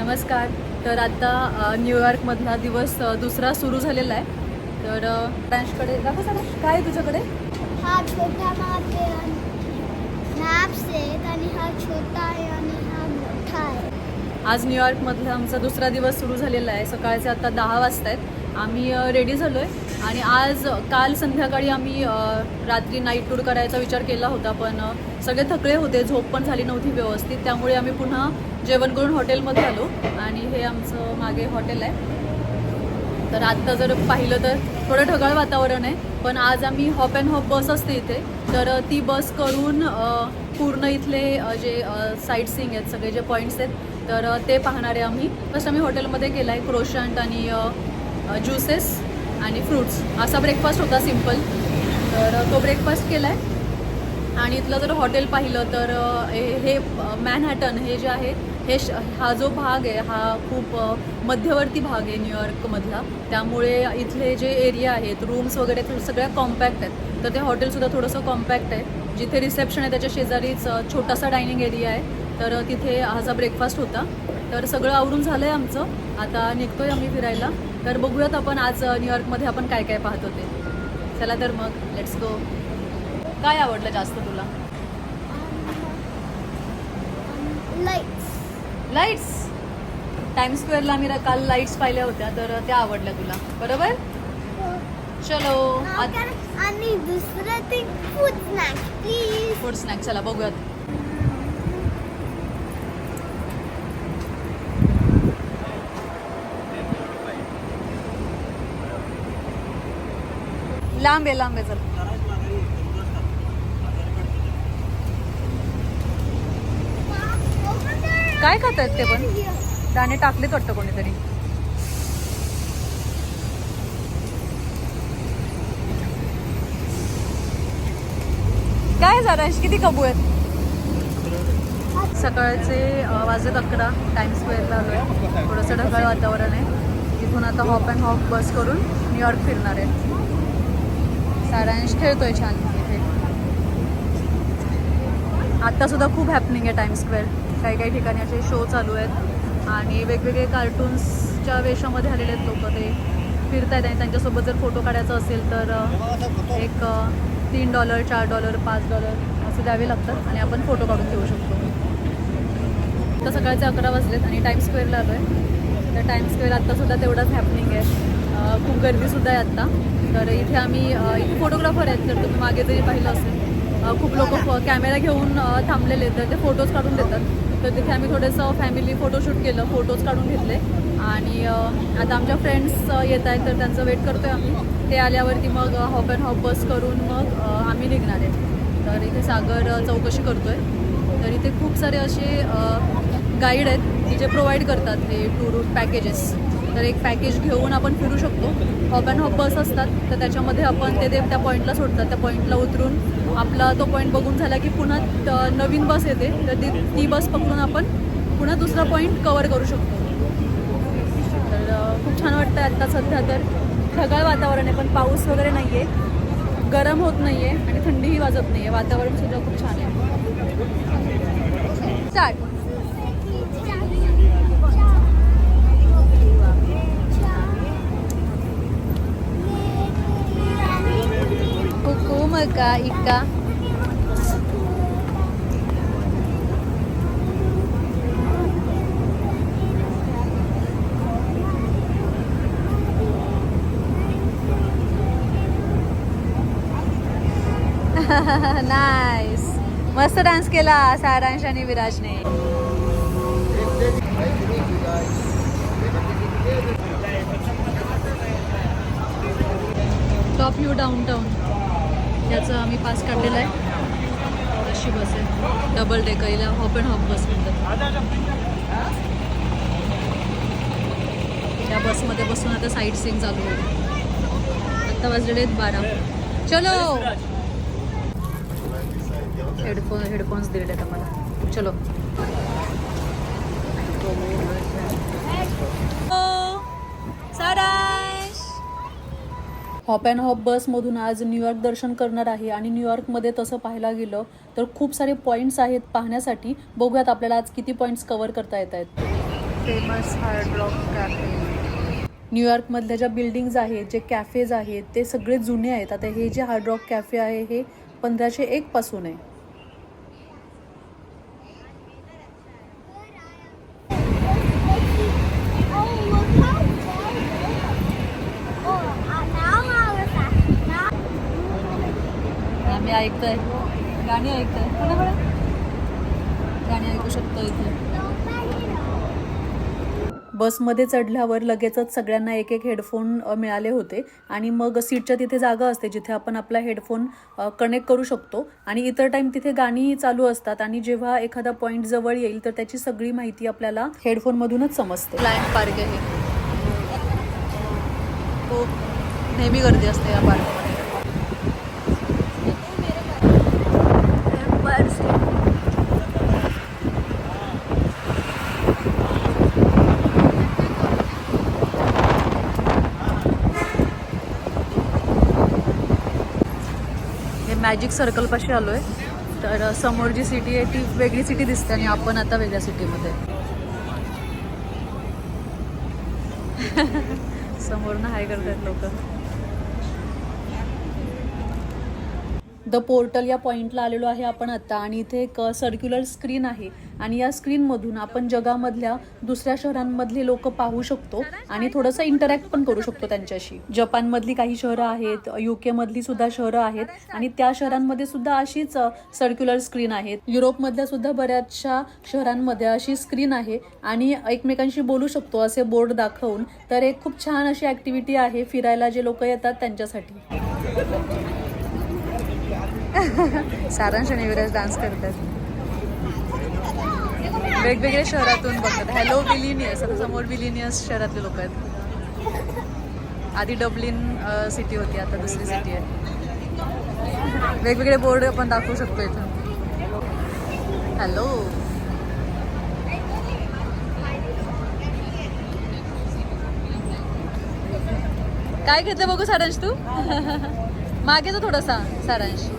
नमस्कार. तर आता न्यूयॉर्कमधला दिवस दुसरा सुरू झालेला आहे. तर फ्रेंचकडे दाखव सर, काय आहे तुझ्याकडे? हा छोटा मॅप्स आहेत आणि हा छोटा आहे आणि हा मोठा आहे. आज न्यूयॉर्कमधला आमचा दुसरा दिवस सुरू झालेला आहे. सकाळचे आता 10 वाजता आहेत. आम्ही रेडी झालो आहे आणि आज काल संध्याकाळी आम्ही रात्री नाईट टूर करायचा विचार केला होता, पण सगळे थकले होते, झोप पण झाली नव्हती व्यवस्थित. त्यामुळे आम्ही पुन्हा जेवण करून हॉटेलमध्ये आलो आणि हे आमचं मागे हॉटेल आहे. तर आत्ता जर पाहिलं तर थोडं ढगाळ वातावरण आहे, पण आज आम्ही हॉप अँड हॉप बस असते इथे, तर ती बस करून पूर्ण इथले जे साईट सीइंग आहेत, सगळे जे पॉईंट्स आहेत, तर ते पाहणारे आम्ही. फर्स्ट आम्ही हॉटेलमध्ये केला आहे क्रोशंट आणि ज्युसेस आणि फ्रूट्स असा ब्रेकफास्ट होता सिम्पल. तर तो ब्रेकफास्ट केला आहे आणि इथलं जर हॉटेल पाहिलं तर हे मॅनहॅटन हे जे आहे हा जो भाग आहे हा खूप मध्यवर्ती भाग आहे न्यूयॉर्कमधला. त्यामुळे इथले जे एरिया आहेत, रूम्स वगैरे सगळ्या कॉम्पॅक्ट आहेत. तर ते हॉटेलसुद्धा थोडंसं कॉम्पॅक्ट आहे. जिथे रिसेप्शन आहे त्याच्या शेजारीच छोटासा डायनिंग एरिया आहे, तर तिथे हा ब्रेकफास्ट होता. तर सगळं आवरून झालं आहे आमचं. आता निघतोय आम्ही फिरायला. तर बघूयात आपण आज न्यूयॉर्कमध्ये आपण काय काय पाहत होते. चला तर मग लेट्स गो. काय आवडलं जास्त तुला? लाईट्स. टाइम्स स्क्वेअरला आम्ही काल लाईट्स पाहिल्या होत्या, तर त्या आवडल्या तुला, बरोबर? चलो. आणि दुसरं ते food snacks please. Food snack चला बघूयात. लांब आहे चल. काय खात आहेत ते? पण दाणे टाकलेत वाटतं कोणीतरी. काय झालं? किती कबू आहेत? सकाळचे वाजलेत 11. टाइम्स स्क्वेअरला आलो आहे. थोडंसं ढगाळ वातावरण आहे. तिथून आता हॉप अँड हॉप बस करून न्यूयॉर्क फिरणार आहे. सारांश खेळतोय छान इथे. आत्तासुद्धा खूप हॅपनिंग आहे टाइम्स स्क्वेअर. काही ठिकाणी असे शो चालू आहेत आणि वेगवेगळे कार्टून्सच्या वेशामध्ये आलेले आहेत लोक. ते फिरत आहेत आणि त्यांच्यासोबत जर फोटो काढायचा असेल तर एक $3, $4, $5 असं द्यावे लागतात आणि आपण फोटो काढून घेऊ शकतो. तर सकाळचे 11 वाजलेत आणि टाइम्स स्क्वेअरला आलो आहे. तर टाइम्स स्क्वेअर आत्तासुद्धा तेवढाच हॅपनिंग आहे. खूप गर्दीसुद्धा आहे आत्ता. तर इथे आम्ही इथे फोटोग्राफर आहेत. तर तुम्ही मागे जरी पाहिलं असेल, खूप लोक कॅमेरा घेऊन थांबलेले आहेत, तर ते फोटोज काढून देतात. तर तिथे आम्ही थोडंसं फॅमिली फोटोशूट केलं, फोटोज काढून घेतले आणि आता आमच्या फ्रेंड्स येत आहेत, तर त्यांचं वेट करतो आहे आम्ही. ते आल्यावरती मग हॉप अँड हॉप बस करून मग आम्ही निघणार आहे. तर इथे सागर चौकशी करतो आहे. तर इथे खूप सारे असे गाईड आहेत की जे प्रोव्हाइड करतात हे टूर पॅकेजेस. तर एक पॅकेज घेऊन आपण फिरू शकतो. हॉप अँड हॉप बस असतात, तर त्याच्यामध्ये आपण ते त्या पॉईंटला सोडतात. त्या पॉईंटला उतरून आपला तो पॉईंट बघून झाला की पुन्हा नवीन बस येते, तर ती बस पकडून आपण पुन्हा दुसरा पॉईंट कवर करू शकतो. तर खूप छान वाटतं आहे. आत्ता सध्या तर ढगाळ वातावरण आहे, पण पाऊस वगैरे नाही आहे, गरम होत नाही आहे आणि थंडीही वाजत नाही आहे. वातावरणसुद्धा खूप छान आहे. स्टार्ट. Maka Ika. नाईस. मस्त डान्स केला सारांश आणि विराजने. टॉप व्ह्यू डाऊनटाऊन याचा आम्ही पास काढलेला आहे. अशी बस आहे, डबल डेकरला हॉप अँड हॉप बस म्हणतात. त्या बसमध्ये बसून आता साईट सीइंग चालू आहे. आत्ता वाजलेले आहेत 12. चलो. हेडफोन्स दिलेले आहेत आम्हाला. चलो. सारांश हॉप अँड हॉप बसमधून आज न्यूयॉर्क दर्शन करणार आहे. आणि न्यूयॉर्कमध्ये तसं पाहायला गेलं तर खूप सारे पॉईंट्स आहेत पाहण्यासाठी. बघूयात आपल्याला आज किती पॉईंट्स कव्हर करता येत आहेत. Famous hard rock cafe. न्यूयॉर्कमधल्या ज्या बिल्डिंग्ज आहेत, जे कॅफेज आहेत, ते सगळे जुने आहेत. आता हे जे हार्ड रॉक कॅफे आहे हे 1501 पासून आहे. आम्ही ऐकतोय गाणी ऐकतोय गाणी ऐकू शकतो इथे. बसमध्ये चढल्यावर लगेचच सगळ्यांना एक एक हेडफोन मिळाले होते आणि मग सीटच्या तिथे जागा असते जिथे आपण आपला हेडफोन कनेक्ट करू शकतो आणि इतर टाइम तिथे गाणी चालू असतात आणि जेव्हा एखादा पॉईंट जवळ येईल तर त्याची सगळी माहिती आपल्याला हेडफोनमधूनच समजते. लायन पार्क आहे, खूप नेहमी गर्दी असते या पार्कमध्ये. मॅजिक सर्कल पाशी आलोय. तर समोर जी सिटी आहे ती वेगळी सिटी दिसते आणि आपण आता वेगळ्या सिटीमध्ये. समोरनं हाय करतात लोक. द पोर्टल या पॉईंटला आलेलो आहे आपण आता आणि इथे एक सर्क्युलर स्क्रीन आहे आणि या स्क्रीनमधून आपण जगामधल्या दुसऱ्या शहरांमधले लोक पाहू शकतो आणि थोडंसं इंटरॅक्ट पण करू शकतो त्यांच्याशी. जपानमधली काही शहरं आहेत, UK मधली सुद्धा शहरं आहेत आणि त्या शहरांमध्ये सुद्धा अशीच सर्क्युलर स्क्रीन आहेत. युरोपमधल्या सुद्धा बऱ्याचशा शहरांमध्ये अशी स्क्रीन आहे आणि एकमेकांशी बोलू शकतो असे बोर्ड दाखवून. तर एक खूप छान अशी ॲक्टिव्हिटी आहे फिरायला जे लोक येतात त्यांच्यासाठी. सारांश आणि विराज डान्स करतात. वेगवेगळ्या शहरातून बघतात. हॅलो विलिनियस. आता समोर विलिनियस शहरातले लोक आहेत. आधी डब्लिन सिटी होती, आता दुसरी सिटी आहे. वेगवेगळे बोर्ड आपण दाखवू शकतो इथं. हॅलो. काय घेतलं बघू सारांश तू? मागे तो थोडासा सारांश.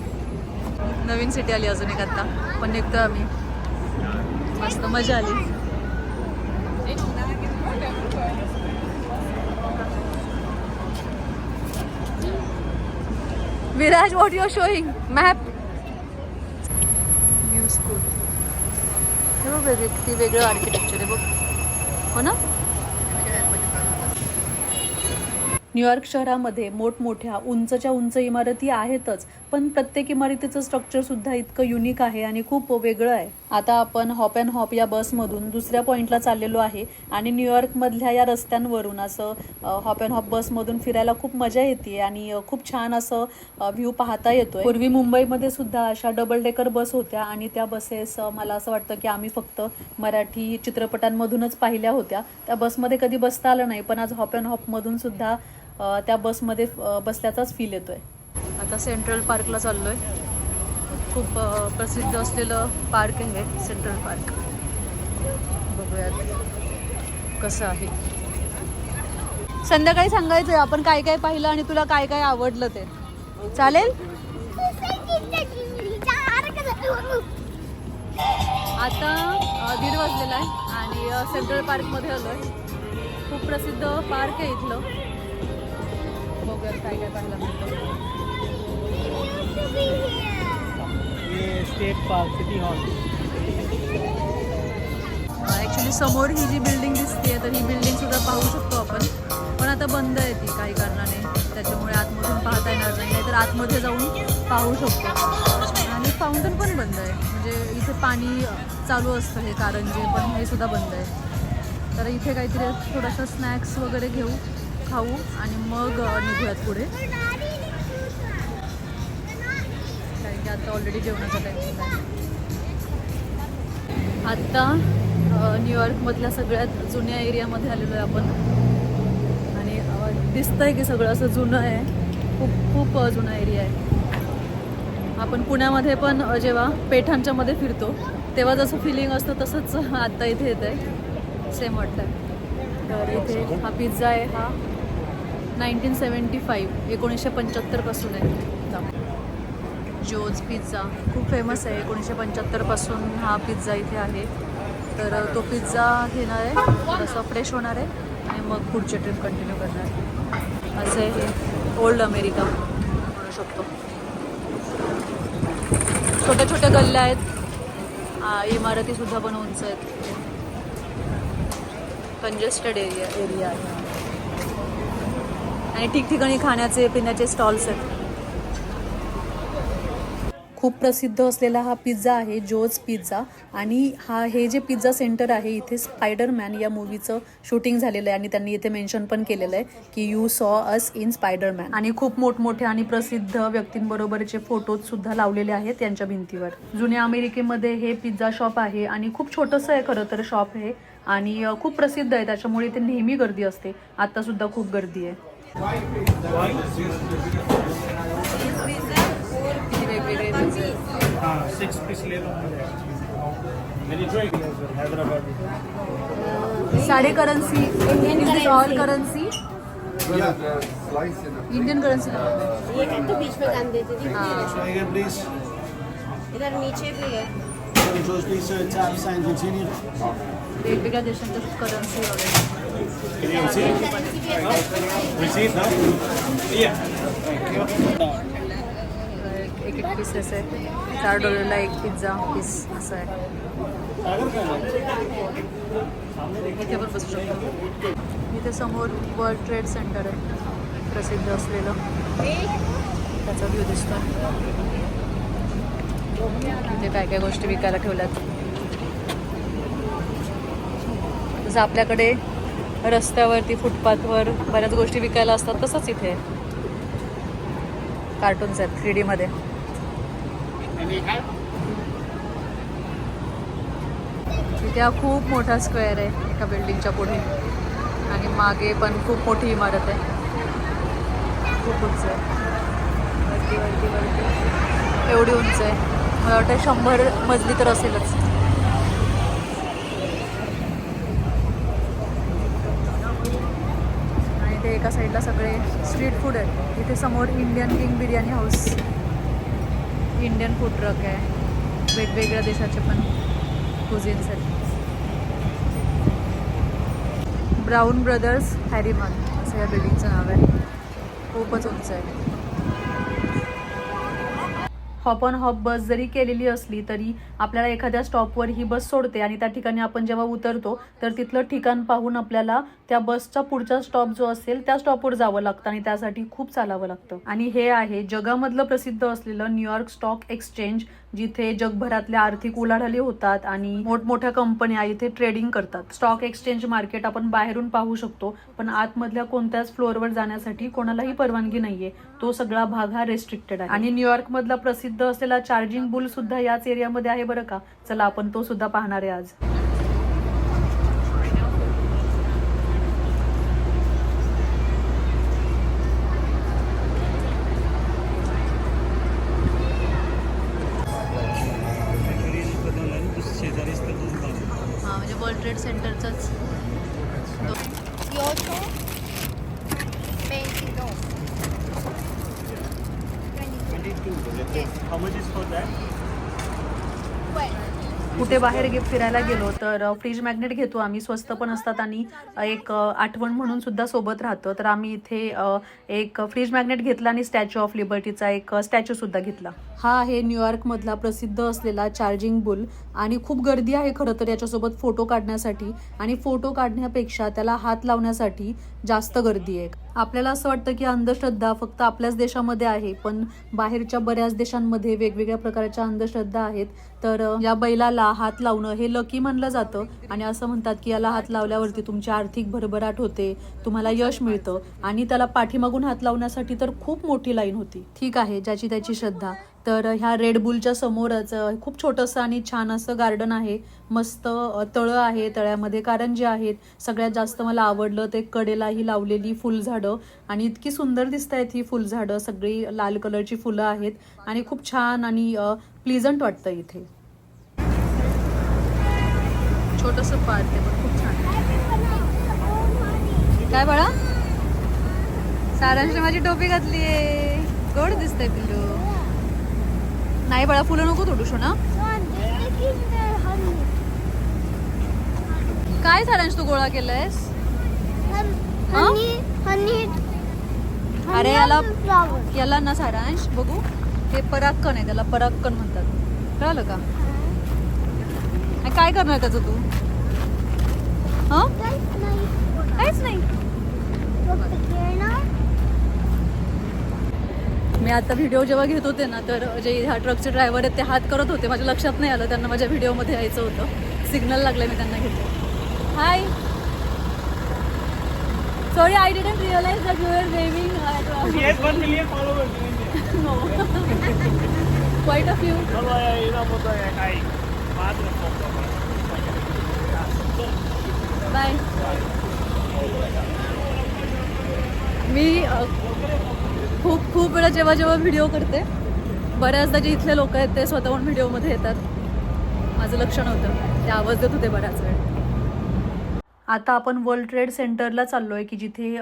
नवीन सिटी आली अजून एक आता, पण निघतो आम्ही. मस्त मजा आली. Viraj, what you are showing? Map. New school. हे बघ किती वेगळं आर्किटेक्चर आहे बघ. हो ना. न्यूयॉर्क शहरामध्ये मोठमोठ्या उंचच्या उंच इमारती आहेतच, पण प्रत्येक इमारतीचं स्ट्रक्चर सुद्धा इतकं युनिक आहे आणि खूप वेगळं आहे. आता आपण हॉप अँड हॉप या बसमधून दुसऱ्या पॉईंटला चाललेलो आहे आणि न्यूयॉर्कमधल्या या रस्त्यांवरून असं हॉप अँड हॉप बसमधून फिरायला खूप मजा येते आणि खूप छान असं व्ह्यू पाहता येतोय. पूर्वी मुंबईमध्ये सुद्धा अशा डबल डेकर बस होत्या आणि त्या बसेस मला असं वाटतं की आम्ही फक्त मराठी चित्रपटांमधूनच पाहिल्या होत्या. त्या बसमध्ये कधी बसता आलं नाही, पण आज हॉप अँड हॉपमधून सुद्धा त्या बसमध्ये बसल्याचाच फील येतोय. आता सेंट्रल पार्कला चाललोय. खूप प्रसिद्ध असलेलं पार्क आहे सेंट्रल पार्क. बघूयात कसं आहे. संध्याकाळी सांगायचंय आपण काय काय पाहिलं आणि तुला काय काय आवडलं ते. चालेल. आता 1:30 वाजलेला आहे आणि सेंट्रल पार्कमध्ये आलोय. खूप प्रसिद्ध पार्क आहे इथलं. बघूयात काय काय पाहायला मिळतं. State park city hall. Actually समोर ही जी बिल्डिंग दिसते तर ही बिल्डिंग सुद्धा पाहू शकतो आपण, पण आता बंद आहे ती काही कारणाने, त्याच्यामुळे आतमधून पाहता येणार नाही. तर आतमध्ये जाऊन पाहू शकतो. आणि फाउंटन पण बंद आहे, म्हणजे इथे पाणी चालू असतं हे कारंजे, पण हे सुद्धा बंद आहे. तर इथे काहीतरी थोडासा स्नॅक्स वगैरे घेऊ, खाऊ आणि मग निघूयात पुढे, कारण की आता ऑलरेडी जेवणाचा टाईम झाला आहे. आत्ता न्यूयॉर्कमधल्या सगळ्यात जुन्या एरियामध्ये आलेलो आहे आपण आणि दिसतंय की सगळं असं जुनं आहे. खूप खूप जुना एरिया आहे. आपण पुण्यामध्ये पण जेव्हा पेठांच्या मध्ये फिरतो तेव्हा जसं फिलिंग असतं तसंच आत्ता इथे येत आहे. सेम वाटतं. तर इथे हा पिझ्झा आहे, हा 1975 1975 पासून आहे. जोज पिझ्झा खूप फेमस आहे. 1975 पासून हा पिझ्झा इथे आहे. तर तो पिझ्झा घेणार आहे, थोडासा फ्रेश होणार आहे आणि मग पुढची ट्रिप कंटिन्यू करणार आहे. असं आहे हे ओल्ड अमेरिका म्हणू शकतो. छोट्या छोट्या गल्ल्या आहेत, इमारतीसुद्धा पण उंच आहेत. कंजेस्टेड एरिया आहे आणि ठिकठिकाणी खाण्याचे पिण्याचे स्टॉल्स आहेत. खूप प्रसिद्ध असलेला हा पिझ्झा आहे जोज पिझ्झा. आणि हे जे पिझ्झा सेंटर आहे इथे स्पायडरमॅन या मूवीचं शूटिंग झालेलं आहे आणि त्यांनी इथे मेन्शन पण केलेलं आहे की यू सॉ अस इन स्पायडरमॅन. आणि खूप मोठमोठे आणि प्रसिद्ध व्यक्तींबरोबरचे फोटोज सुद्धा लावलेले आहेत यांच्या भिंतीवर. जुन्या अमेरिकेमध्ये हे पिझ्झा शॉप आहे आणि खूप छोटंसं आहे खरं तर शॉप हे, आणि खूप प्रसिद्ध आहे त्याच्यामुळे इथे नेहमी गर्दी असते. आता सुद्धा खूप गर्दी आहे. वेगवेगळे साडे currency, is all currency, Indian currency. ये तो बीच में काम देते थे Please. इधर नीचे भी है. George, please tap, sign, continue. वेगवेगळ्या देशांच्या करन्सी वगैरे. Can you see? Receipt, no? Yeah. एक पीसेस आहे. $4 एक पिझ्झा पीस असं आहे. इथे पण बसू शकतो. इथे समोर वर्ल्ड ट्रेड सेंटर आहे प्रसिद्ध असलेलं, त्याचा व्ह्यू दिसतो. इथे काय काय गोष्टी विकायला ठेवल्यात. जसं आपल्याकडे रस्त्यावरती फुटपाथवर बऱ्याच गोष्टी विकायला असतात तसंच इथे कार्टून्स आहेत 3D मध्ये. इथे हा खूप मोठा स्क्वेअर आहे एका बिल्डिंगच्या पुढे, आणि मागे पण खूप मोठी इमारत आहे. खूप उंच आहे, वरती वरती वरती एवढी उंच आहे. मला वाटतं 100 मजली तर असेलच. आणि ते एका साईडला सगळे स्ट्रीट फूड आहे. इथे समोर Indian king biryani house, Indian food truck आहे. वेगवेगळ्या देशाचे पण कुझिन्स आहेत. ब्राऊन ब्रदर्स हॅरीमन असं या बिल्डिंगचं नाव आहे. खूपच उंच आहे. हॉप ऑन हॉप बस जरी केलेली असली तरी आपल्याला एखाद्या स्टॉपवर ही बस सोडते आणि त्या ठिकाणी आपण जेव्हा उतरतो तर तिथलं ठिकाण पाहून आपल्याला त्या बसचा पुढचा स्टॉप जो असेल त्या स्टॉपवर जावं लागतं आणि त्यासाठी खूप चालावं लागतं. आणि हे आहे जगामधलं प्रसिद्ध असलेलं न्यूयॉर्क स्टॉक एक्सचेंज, जिथे जगभरातल्या आर्थिक उलाढाली होतात आणि मोठमोठ्या कंपन्या इथे ट्रेडिंग करतात. स्टॉक एक्सचेंज मार्केट आपण बाहेरून पाहू शकतो, पण आतमधल्या कोणत्याच फ्लोअरवर जाण्यासाठी कोणालाही परवानगी नाहीये. तो सगळा भाग हा रेस्ट्रिक्टेड आहे. आणि न्यूयॉर्क मधला प्रसिद्ध असलेला चार्जिंग बुल सुद्धा याच एरियामध्ये आहे बरं का. चला आपण तो सुद्धा पाहणार आहे आज. हा म्हणजे world trade सेंटरचाच. Kyoto. Mexico. 22. How much is for that? कुठे बाहेर फिरायला गेलो तर फ्रीज मॅग्नेट घेतो आम्ही. स्वस्त पण असतात आणि एक आठवण म्हणून सुद्धा सोबत राहतं. तर आम्ही इथे एक फ्रीज मॅग्नेट घेतला आणि स्टॅच्यू ऑफ लिबर्टीचा एक स्टॅच्यू सुद्धा घेतला. हा आहे न्यूयॉर्क मधला प्रसिद्ध असलेला चार्जिंग बुल, आणि खूप गर्दी आहे खरं तर याच्यासोबत फोटो काढण्यासाठी. आणि फोटो काढण्यापेक्षा त्याला हात लावण्यासाठी जास्त गर्दी आहे. आपल्याला असं वाटतं की अंधश्रद्धा फक्त आपल्याच देशामध्ये आहे, पण बाहेरच्या बऱ्याच देशांमध्ये वेगवेगळ्या प्रकारच्या अंधश्रद्धा आहेत. तर या बैलाला हात लावणं हे लकी मानलं जातं आणि असं म्हणतात की याला हात लावल्यावरती तुमची आर्थिक भरभराट होते, तुम्हाला यश मिळतं. आणि त्याला पाठीमागून हात लावण्यासाठी तर खूप मोठी लाईन होती. ठीक आहे, ज्याची त्याची श्रद्धा. तर ह्या रेड बुलच्या समोरच खूप छोटंसं आणि छान असं गार्डन आहे. मस्त तळं आहे, तळ्यामध्ये कारंजे आहेत. सगळ्यात जास्त मला आवडलं ते कडेलाही लावलेली फुलझाडं, आणि इतकी सुंदर दिसत आहेत ही फुलझाडं. सगळी लाल कलरची फुलं आहेत आणि खूप छान आणि प्लीजंट वाटतं इथे. छोटंसं पार्क आहे पण खूप छान आहे. काय बाळा, सारांशने माझी टोपी घातली आहे. गोड दिसतंय पिल्लू. नाही बाळा, फुलं नको तोडू शो ना. काय सारांश तू गोळा केलंयस? हनी हनी अरे याला ना सारांश बघू, हे पराक्कन आहे, त्याला पराक्कन म्हणतात, कळालं का? आणि काय करणार त्याचं तू? हं? काहीच नाही. मी आता व्हिडिओ जेव्हा घेत होते ना, तर जे ह्या ट्रकचे ड्रायव्हर आहेत ते हात करत होते, माझ्या लक्षात नाही आलं त्यांना माझ्या व्हिडिओमध्ये यायचं होतं. सिग्नल लागलं, मी त्यांना घेतलं. Hi, sorry I didn't realise that you are waving. Yes, 1 million followers in India. No. Quite a few. Solo hay una foto de acá y 4 fotos. Bye. मी खूप वेळा जेव्हा व्हिडिओ करते, बऱ्याचदा जे इथले लोक आहेत ते स्वतःहून व्हिडिओमध्ये येतात. माझं लक्ष नव्हतं, ते आवाज देत होते बऱ्याच वेळ. आता आपण वर्ल्ड ट्रेड सेंटरला चाललो आहे की जिथे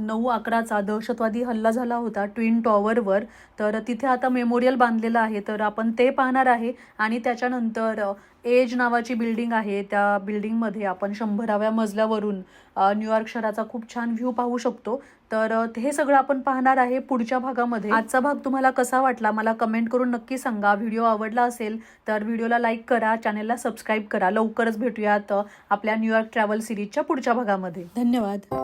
9/11चा दहशतवादी हल्ला झाला होता ट्विन टॉवरवर. तर तिथे आता मेमोरियल बांधलेलं आहे, तर आपण ते पाहणार आहे. आणि त्याच्यानंतर एज नावाची बिल्डिंग आहे, त्या बिल्डिंगमध्ये आपण 100व्या मजल्यावरून न्यूयॉर्क शहराचा खूप छान व्ह्यू पाहू शकतो. तर हे सगळं आपण पाहणार आहे पुढच्या भागामध्ये. आजचा भाग तुम्हाला कसा वाटला मला कमेंट करून नक्की सांगा. व्हिडिओ आवडला असेल तर व्हिडिओला लाईक करा, चॅनेलला सबस्क्राईब करा. लवकरच भेटूयात आपल्या न्यूयॉर्क ट्रॅव्हल सिरीजच्या पुढच्या भागामध्ये. धन्यवाद.